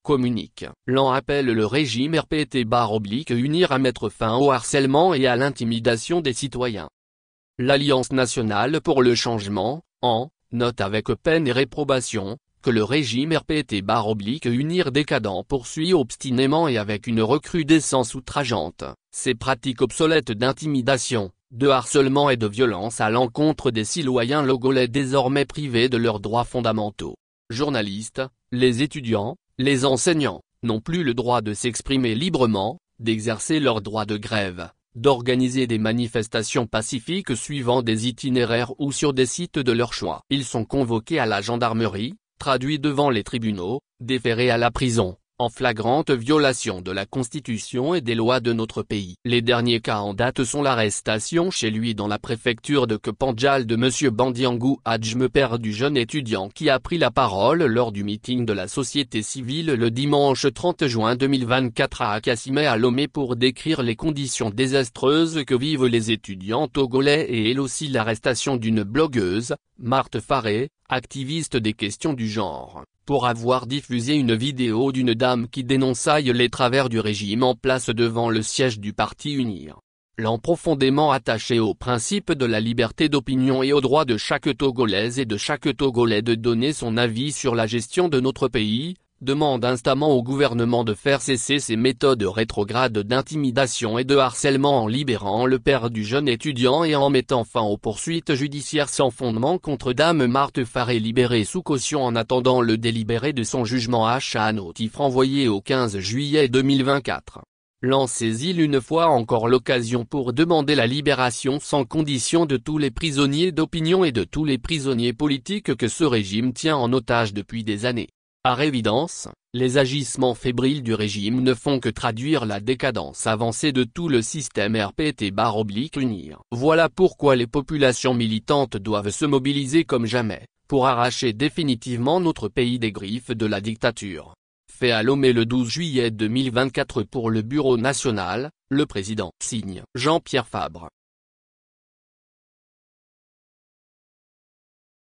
communique. L'en appelle le régime RPT-unir à mettre fin au harcèlement et à l'intimidation des citoyens. L'Alliance nationale pour le changement, note avec peine et réprobation, que le régime RPT-unir décadent poursuit obstinément et avec une recrudescence outrageante, ces pratiques obsolètes d'intimidation, de harcèlement et de violence à l'encontre des citoyens togolais désormais privés de leurs droits fondamentaux. Journalistes, les étudiants, les enseignants, n'ont plus le droit de s'exprimer librement, d'exercer leur droit de grève, d'organiser des manifestations pacifiques suivant des itinéraires ou sur des sites de leur choix. Ils sont convoqués à la gendarmerie, traduits devant les tribunaux, déférés à la prison, en flagrante violation de la Constitution et des lois de notre pays. Les derniers cas en date sont l'arrestation chez lui dans la préfecture de Kepanjal de M. Bandiangou Adjme, père du jeune étudiant qui a pris la parole lors du meeting de la société civile le dimanche 30 juin 2024 à Akassimé à Lomé pour décrire les conditions désastreuses que vivent les étudiants togolais et aussi l'arrestation d'une blogueuse, Marthe Faré, activiste des questions du genre, pour avoir diffusé une vidéo d'une dame qui dénonçaille les travers du régime en place devant le siège du parti UNIR. L'en profondément attaché au principe de la liberté d'opinion et au droit de chaque Togolaise et de chaque Togolais de donner son avis sur la gestion de notre pays, demande instamment au gouvernement de faire cesser ces méthodes rétrogrades d'intimidation et de harcèlement en libérant le père du jeune étudiant et en mettant fin aux poursuites judiciaires sans fondement contre dame Marthe Faré libérée sous caution en attendant le délibéré de son jugement à un notif renvoyé au 15 juillet 2024. L'en saisit une fois encore l'occasion pour demander la libération sans condition de tous les prisonniers d'opinion et de tous les prisonniers politiques que ce régime tient en otage depuis des années. Par évidence, les agissements fébriles du régime ne font que traduire la décadence avancée de tout le système RPT-unir. Voilà pourquoi les populations militantes doivent se mobiliser comme jamais, pour arracher définitivement notre pays des griffes de la dictature. Fait à Lomé le 12 juillet 2024 pour le Bureau national, le président signe Jean-Pierre Fabre.